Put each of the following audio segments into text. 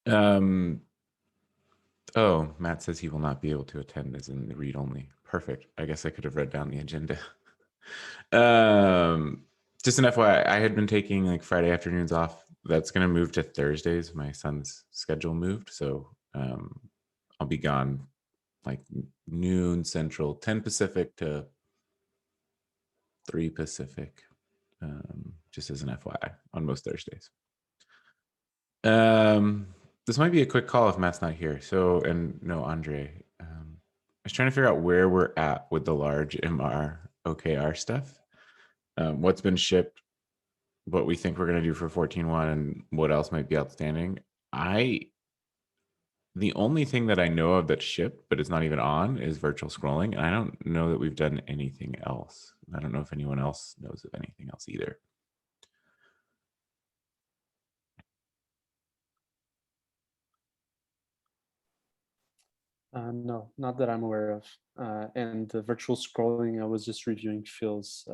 Um, oh, Matt says he will not be able to attend as in the read only. Perfect. I guess I could have read down the agenda. Just an FYI, I had been taking like Friday afternoons off. That's going to move to Thursdays. My son's schedule moved. So I'll be gone like noon Central, 10 Pacific to 3 Pacific, just as an FYI on most Thursdays. This might be a quick call if Matt's not here. So, and no, Andre. I was trying to figure out where we're at with the large MR OKR stuff. What's been shipped, what we think we're going to do for 14.1, and what else might be outstanding. The only thing that I know of that's shipped, but it's not even on, is virtual scrolling. And I don't know that we've done anything else. I don't know if anyone else knows of anything else either. No, not that I'm aware of. And the virtual scrolling, I was just reviewing Phil's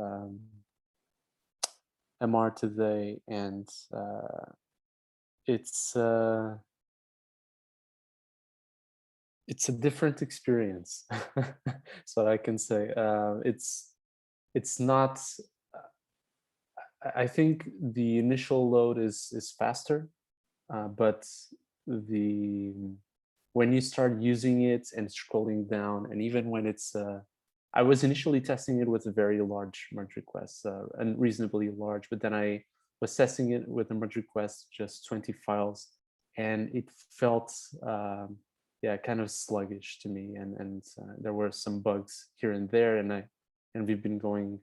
MR today, and it's a different experience. So I can say it's not. I think the initial load is faster, but the when you start using it and scrolling down, and even when it's I was initially testing it with a very large merge request, and reasonably large, but then I was testing it with a merge request, just 20 files, and it felt yeah, kind of sluggish to me, and there were some bugs here and there, and we've been going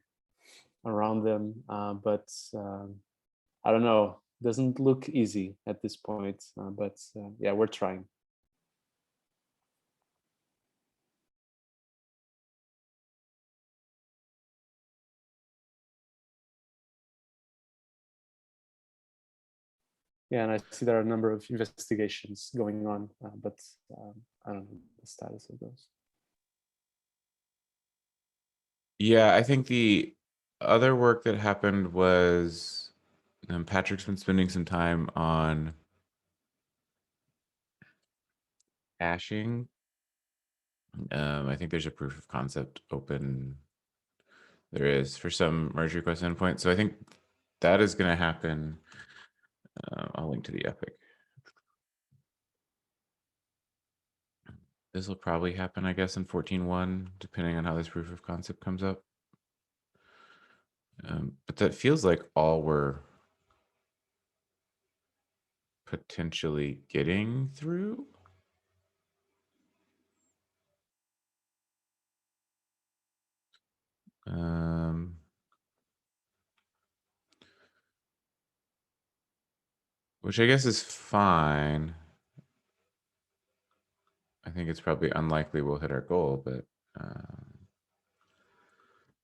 around them, but I don't know, doesn't look easy at this point, but yeah, we're trying. Yeah, and I see there are a number of investigations going on, but I don't know the status of those. Yeah, I think the other work that happened was Patrick's been spending some time on hashing. I think there's a proof of concept open. There is for some merge request endpoint. So I think that is going to happen. I'll link to the epic. This will probably happen, I guess, in 14.1, depending on how this proof of concept comes up. But that feels like all we're potentially getting through. Which I guess is fine. I think it's probably unlikely we'll hit our goal, but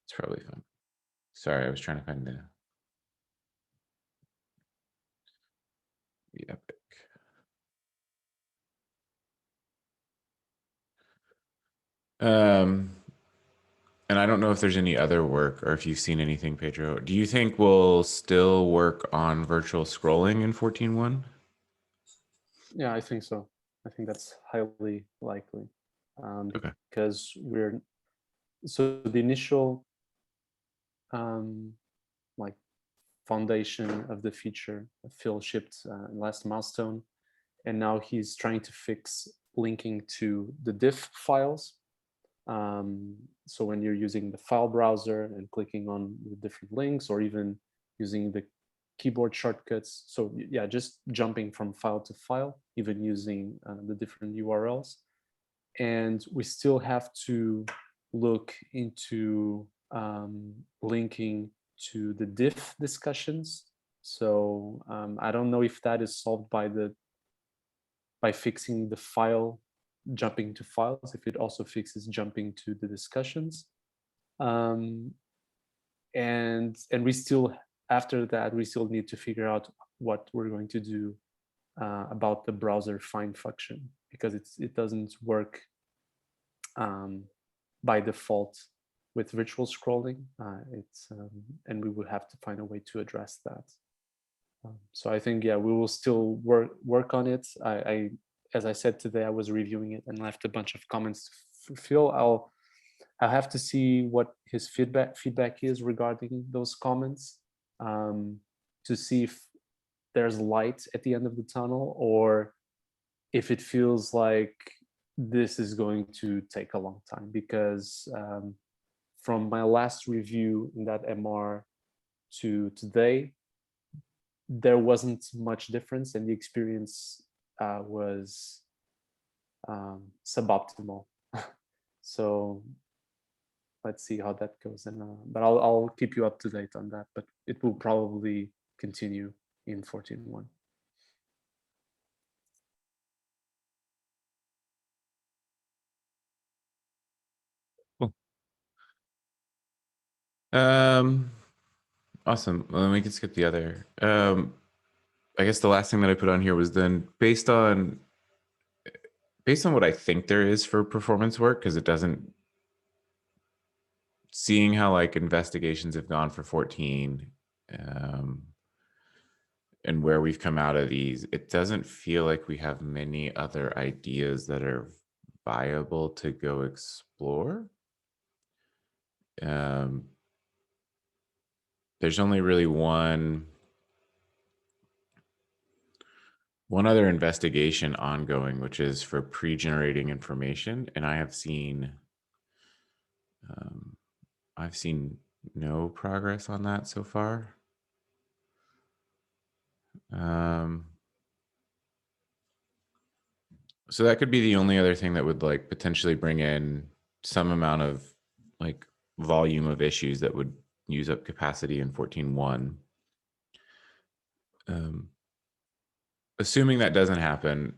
it's probably fine. Sorry, I was trying to find the epic. And I don't know if there's any other work or if you've seen anything, Pedro. Do you think we'll still work on virtual scrolling in 14.1? Yeah, I think so. I think that's highly likely, Okay. because so the initial like foundation of the feature, Phil shipped last milestone, and now he's trying to fix linking to the diff files. So when you're using the file browser and clicking on the different links, or even using the keyboard shortcuts, so yeah, just jumping from file to file, even using the different URLs. And we still have to look into linking to the diff discussions. So I don't know if that is solved by fixing the file, jumping to files, if it also fixes jumping to the discussions. And we still, after that, we still need to figure out what we're going to do about the browser find function, because it doesn't work by default with virtual scrolling. And we would have to find a way to address that. So I think, yeah, we will still work on it. As I said today, I was reviewing it and left a bunch of comments to Phil. I'll have to see what his feedback is regarding those comments, to see if there's light at the end of the tunnel, or if it feels like this is going to take a long time. Because from my last review in that MR to today, there wasn't much difference, and the experience was suboptimal. So let's see how that goes. And but I'll keep you up to date on that. But it will probably continue in 14.1. Cool. Awesome. Well, then we can skip the other. I guess the last thing that I put on here was then based on what I think there is for performance work, because it doesn't, seeing how like investigations have gone for 14, and where we've come out of these, it doesn't feel like we have many other ideas that are viable to go explore. There's only really one other investigation ongoing, which is for pre-generating information, and I've seen no progress on that so far. So that could be the only other thing that would like potentially bring in some amount of like volume of issues that would use up capacity in 14.1. Assuming that doesn't happen,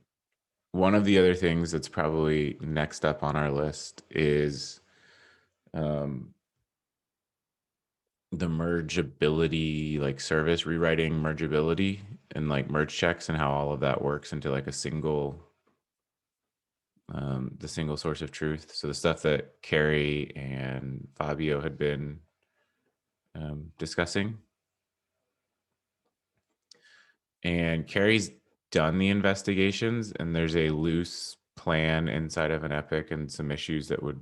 one of the other things that's probably next up on our list is the mergeability, like service rewriting mergeability and like merge checks, and how all of that works into like a single the single source of truth. So the stuff that Carrie and Fabio had been discussing. And Carrie's done the investigations, and there's a loose plan inside of an epic and some issues that would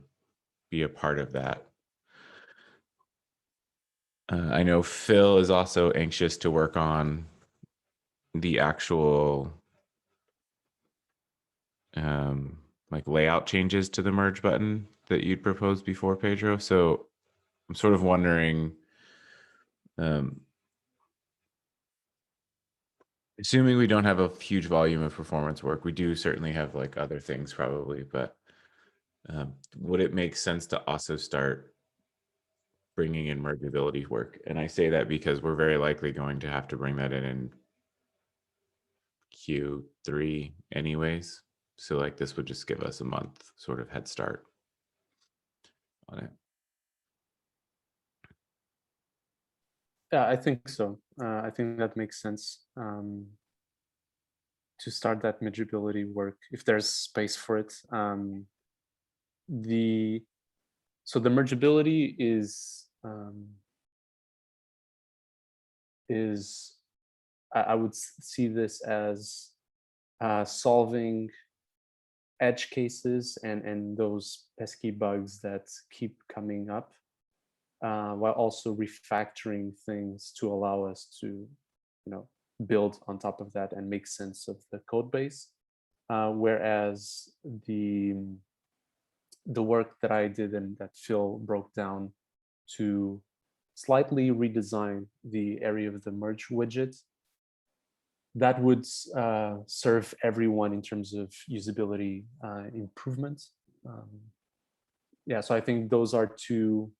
be a part of that. I know Phil is also anxious to work on the actual like layout changes to the merge button that you'd proposed before, Pedro. So I'm sort of wondering, assuming we don't have a huge volume of performance work, we do certainly have like other things probably, but would it make sense to also start bringing in mergeability work? And I say that because we're very likely going to have to bring that in Q3 anyways. So like this would just give us a month sort of head start on it. Yeah, I think so. I think that makes sense, to start that mergeability work if there's space for it. So the mergeability is I would see this as solving edge cases and those pesky bugs that keep coming up, while also refactoring things to allow us to, build on top of that and make sense of the code base. Whereas the work that I did and that Phil broke down to slightly redesign the area of the merge widget, that would serve everyone in terms of usability improvement. Yeah, so I think those are two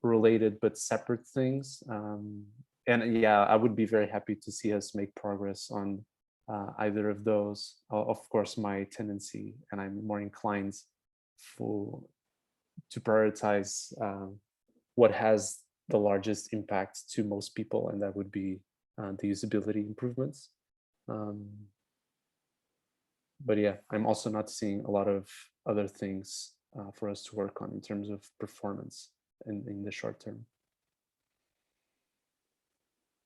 related but separate things. And yeah, I would be very happy to see us make progress on either of those. Of course, my tendency, and I'm more inclined to prioritize what has the largest impact to most people, and that would be the usability improvements. But yeah, I'm also not seeing a lot of other things for us to work on in terms of performance in the short term.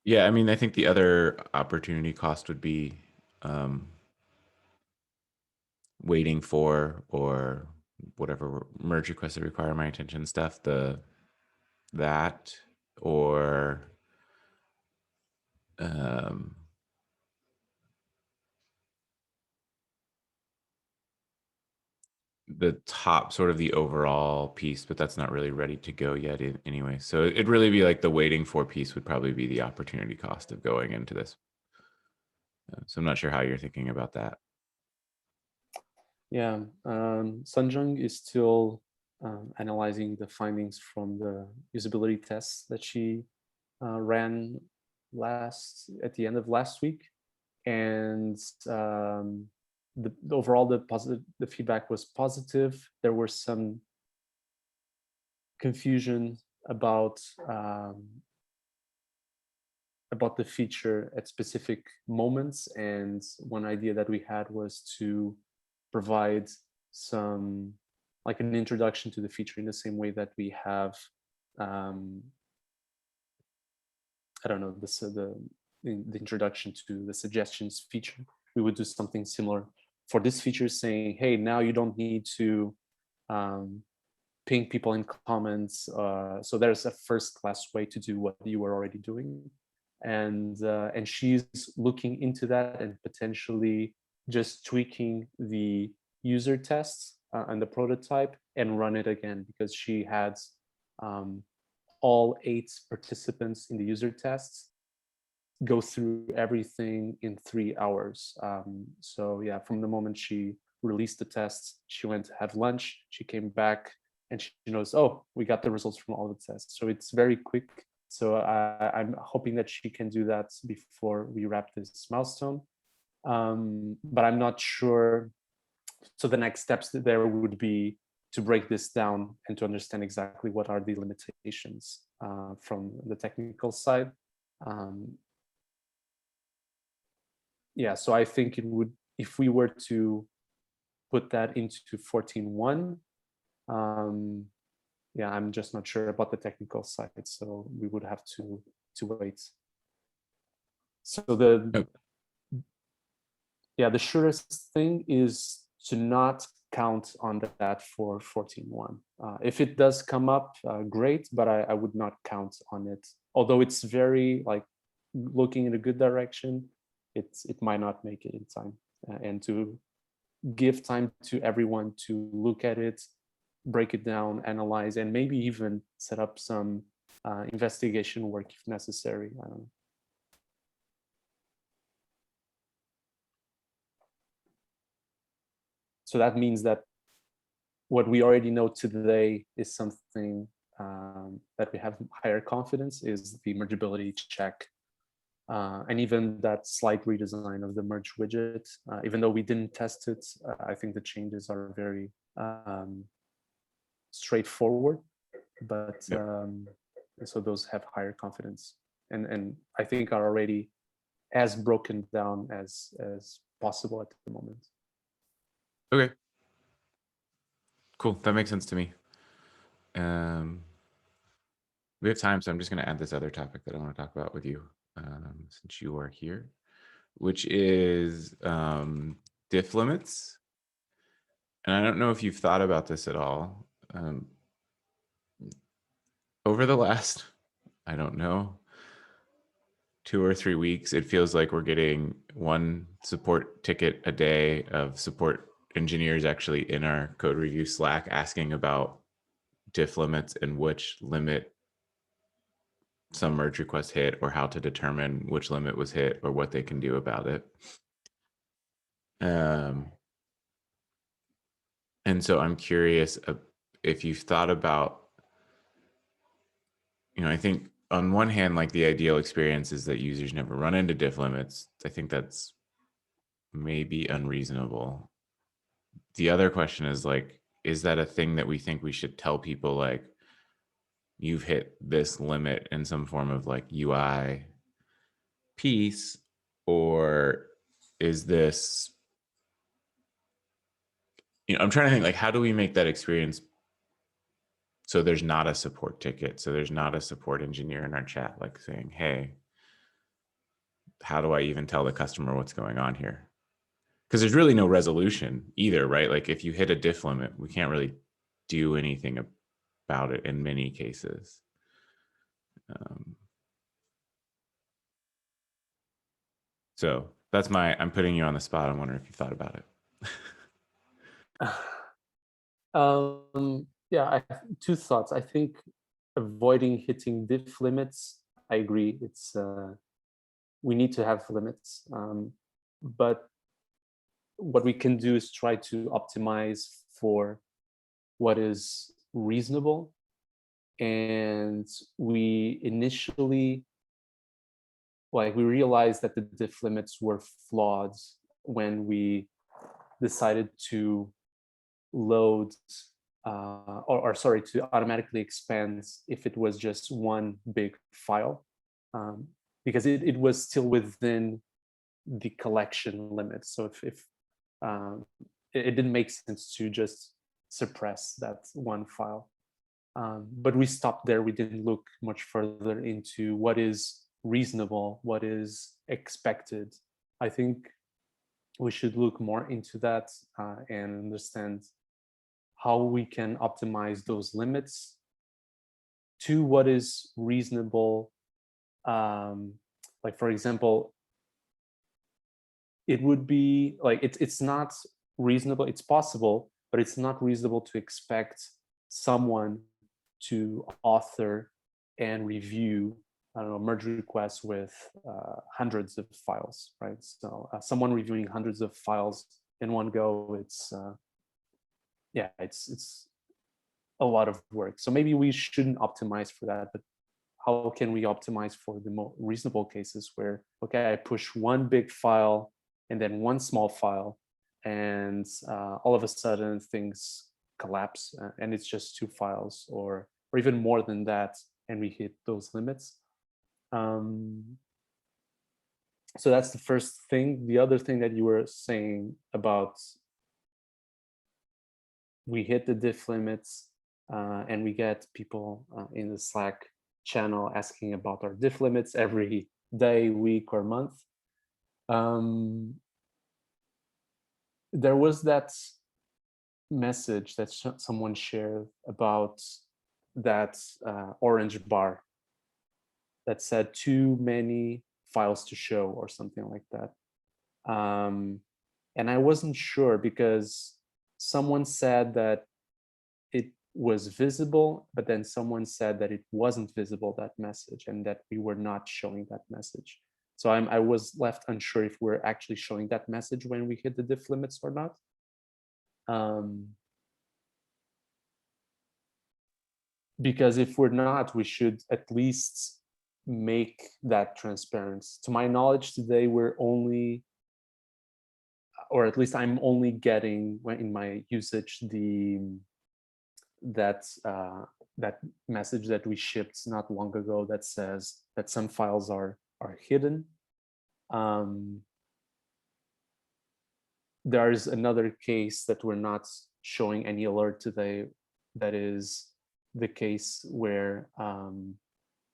Yeah, I mean, I think the other opportunity cost would be waiting for, or whatever merge requests that require my attention stuff, that, or um, the top sort of the overall piece, but that's not really ready to go yet anyway. So it'd really be like the waiting for piece would probably be the opportunity cost of going into this. So I'm not sure how you're thinking about that. Yeah, Sanjung is still analyzing the findings from the usability tests that she ran at the end of last week, and overall the feedback was positive. There were some confusion about um, about the feature at specific moments, and one idea that we had was to provide some, like, an introduction to the feature in the same way that we have um, I don't know, the introduction to the suggestions feature. We would do something similar for this feature, saying, hey, now you don't need to um, ping people in comments. So there's a first class way to do what you were already doing. And she's looking into that and potentially just tweaking the user tests and the prototype and run it again, because she had um, all 8 participants in the user tests go through everything in 3 hours. So yeah, from the moment she released the tests, she went to have lunch, she came back, and she knows, oh, we got the results from all the tests. So it's very quick. So I'm hoping that she can do that before we wrap this milestone. But I'm not sure. So the next steps there would be to break this down and to understand exactly what are the limitations from the technical side. Um, yeah, so I think it would, if we were to put that into 14.1, yeah, I'm just not sure about the technical side, so we would have to wait. So Oh, the surest thing is to not count on that for 14.1. If it does come up, great, but I would not count on it. Although it's very, like, looking in a good direction, it might not make it in time. And to give time to everyone to look at it, break it down, analyze, and maybe even set up some investigation work if necessary. I don't know. So that means that what we already know today is something that we have higher confidence, is the mergeability check. And even that slight redesign of the merge widget, even though we didn't test it, I think the changes are very straightforward. But yep. so those have higher confidence, and I think are already as broken down as possible at the moment. Okay, cool. That makes sense to me. Um, we have time, so I'm just going to add this other topic that I want to talk about with you, since you are here, which is diff limits. And I don't know if you've thought about this at all. Over the last, I don't know, 2 or 3 weeks, it feels like we're getting one support ticket a day of support engineers actually in our code review Slack asking about diff limits and which limit some merge request hit, or how to determine which limit was hit, or what they can do about it. And so I'm curious if you've thought about, I think on one hand, like, the ideal experience is that users never run into diff limits. I think that's maybe unreasonable. The other question is, like, is that a thing that we think we should tell people, like, you've hit this limit in some form of, like, UI piece, or is this, I'm trying to think, like, how do we make that experience so there's not a support ticket, so there's not a support engineer in our chat, like, saying, hey, how do I even tell the customer what's going on here? Because there's really no resolution either, right? Like if you hit a diff limit, we can't really do anything about it in many cases. So that's I'm putting you on the spot. I'm wondering if you thought about it. Yeah, I have two thoughts. I think avoiding hitting diff limits, I agree. It's we need to have limits, but what we can do is try to optimize for what is reasonable. And we initially, like, we realized that the diff limits were flawed when we decided to load or sorry, to automatically expand if it was just one big file, because it was still within the collection limits. So if it didn't make sense to just suppress that one file. But we stopped there. We didn't look much further into what is reasonable, what is expected. I think we should look more into that and understand how we can optimize those limits to what is reasonable. Like, for example, it would be like it's not reasonable. It's possible, but it's not reasonable to expect someone to author and review, I don't know, merge requests with hundreds of files, right? So someone reviewing hundreds of files in one go, it's yeah, it's a lot of work. So maybe we shouldn't optimize for that, but how can we optimize for the more reasonable cases where, okay, I push one big file and then one small file, and all of a sudden things collapse and it's just two files or even more than that, and we hit those limits. So that's the first thing. The other thing that you were saying about we hit the diff limits and we get people in the Slack channel asking about our diff limits every day, week, or month. There was that message that someone shared about that orange bar that said too many files to show or something like that. And I wasn't sure because someone said that it was visible, but then someone said that it wasn't visible, that message, and that we were not showing that message. So I was left unsure if we're actually showing that message when we hit the diff limits or not. Because if we're not, we should at least make that transparent. To my knowledge today, we're only, or at least I'm only getting in my usage that message that we shipped not long ago that says that some files are hidden. There is another case that we're not showing any alert today. That is the case where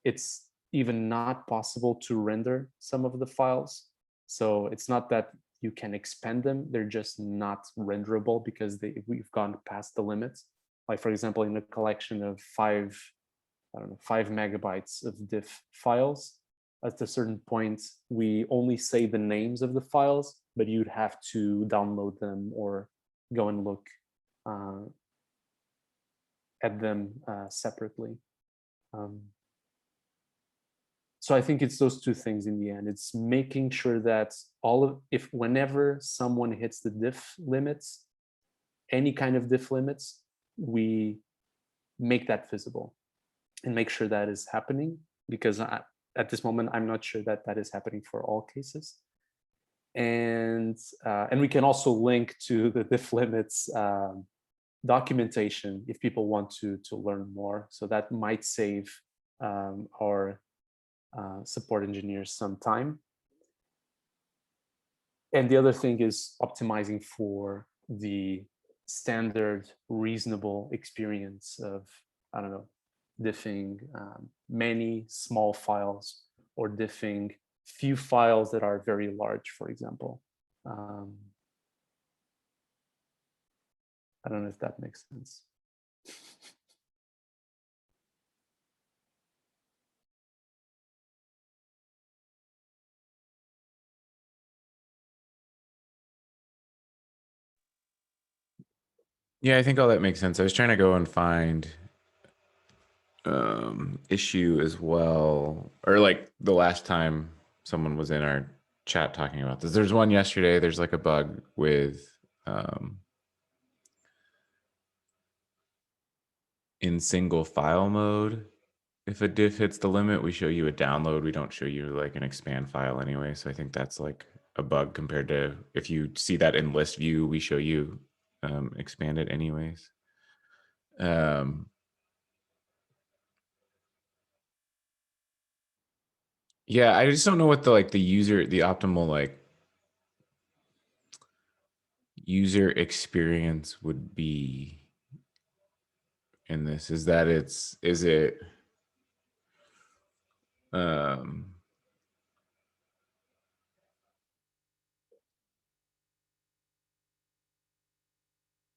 it's even not possible to render some of the files. So it's not that you can expand them, they're just not renderable because we've gone past the limits. Like, for example, in a collection of 5 megabytes of diff files, at a certain point, we only say the names of the files, but you'd have to download them or go and look at them separately. So I think it's those two things in the end. It's making sure that whenever someone hits the diff limits, any kind of diff limits, we make that visible and make sure that is happening, because at this moment, I'm not sure that that is happening for all cases. And we can also link to the diff limits documentation if people want to learn more. So that might save our support engineers some time. And the other thing is optimizing for the standard reasonable experience of, I don't know, diffing many small files or diffing few files that are very large, for example. I don't know if that makes sense. Yeah, I think all that makes sense. I was trying to go and find issue as well, or like the last time someone was in our chat talking about this. There's one yesterday. There's like a bug with in single file mode. If a diff hits the limit, we show you a download. We don't show you like an expand file anyway. So I think that's like a bug compared to if you see that in list view, we show you expand it anyways. Yeah, I just don't know what the like the optimal like user experience would be in this. Is that is it I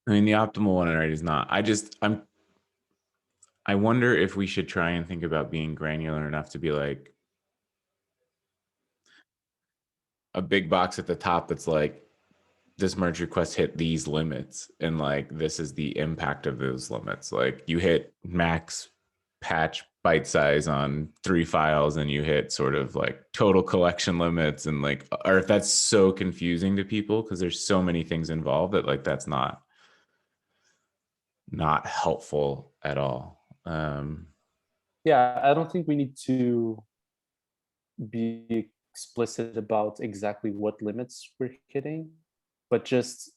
mean the optimal one, right, is not. I wonder if we should try and think about being granular enough to be like a big box at the top that's like this merge request hit these limits and like this is the impact of those limits. Like you hit max patch byte size on 3 files and you hit sort of like total collection limits, and like, or if that's so confusing to people because there's so many things involved that like that's not helpful at all. Yeah, I don't think we need to be explicit about exactly what limits we're hitting, but just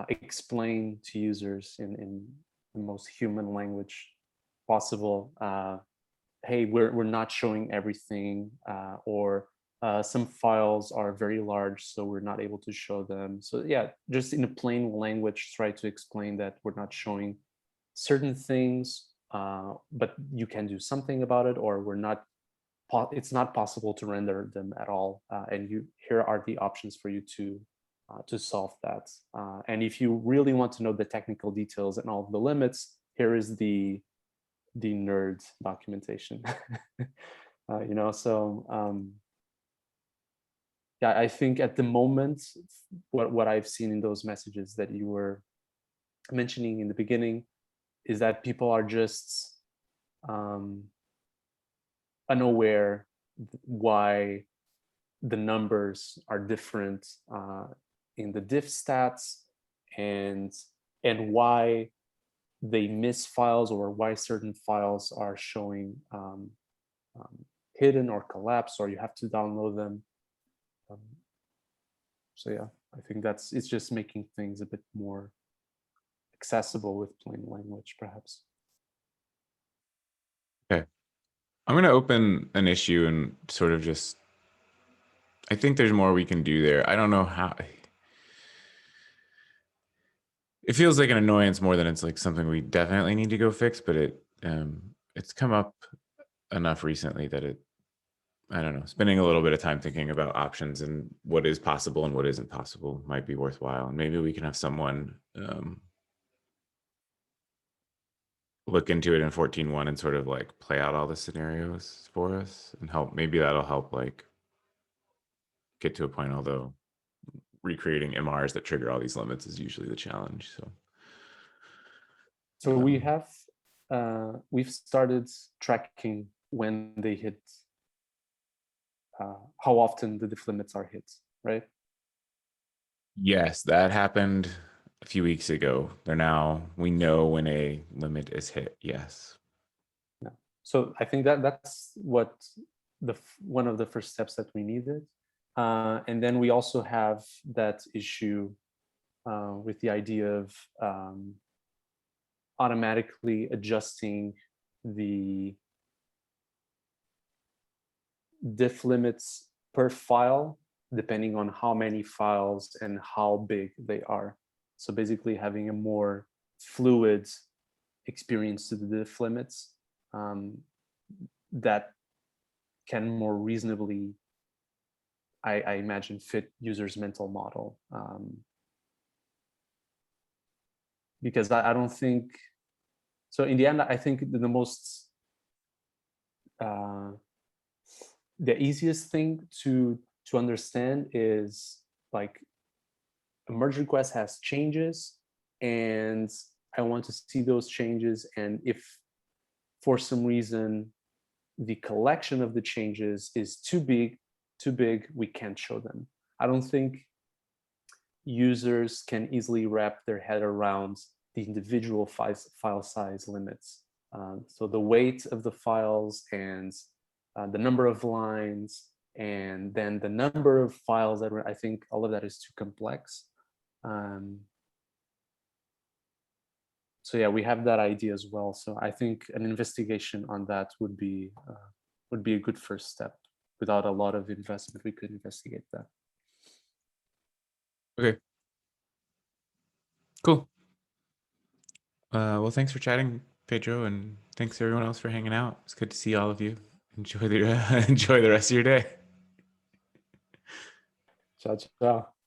explain to users in the most human language possible. Hey, we're not showing everything, or some files are very large, so we're not able to show them. So yeah, just in a plain language, try to explain that we're not showing certain things, but you can do something about it, or we're not. It's not possible to render them at all, and here are the options for you to solve that. And if you really want to know the technical details and all of the limits, here is the nerd documentation. Yeah, I think at the moment, what I've seen in those messages that you were mentioning in the beginning is that people are just um, unaware why the numbers are different in the diff stats, and why they miss files, or why certain files are showing hidden or collapsed, or you have to download them. So yeah, I think it's just making things a bit more accessible with plain language, perhaps. Okay, I'm going to open an issue and sort of just, I think there's more we can do there. I don't know how. It feels like an annoyance more than it's like something we definitely need to go fix, but it's come up enough recently that I don't know, spending a little bit of time thinking about options and what is possible and what isn't possible might be worthwhile. And maybe we can have someone look into it in 14.1 and sort of like play out all the scenarios for us and help. Maybe that'll help like get to a point, although recreating MRs that trigger all these limits is usually the challenge. So we've started tracking when they hit, how often the diff limits are hit, right? Yes, that happened a few weeks ago. We know when a limit is hit. Yes. Yeah. So I think that's what one of the first steps that we needed. And then we also have that issue with the idea of automatically adjusting the diff limits per file, depending on how many files and how big they are. So basically having a more fluid experience to the diff limits, that can more reasonably, I imagine, fit users' mental model. Because I don't think, so in the end, I think the most, the easiest thing to understand is like a merge request has changes and I want to see those changes. And if for some reason the collection of the changes is too big, we can't show them. I don't think users can easily wrap their head around the individual file size limits. So the weight of the files and the number of lines, and then the number of files that I think all of that is too complex. So yeah, we have that idea as well. So I think an investigation on that would be a good first step. Without a lot of investment, we could investigate that. Okay. Cool. Well, thanks for chatting, Pedro, and thanks everyone else for hanging out. It's good to see all of you. Enjoy the enjoy the rest of your day. Ciao, ciao.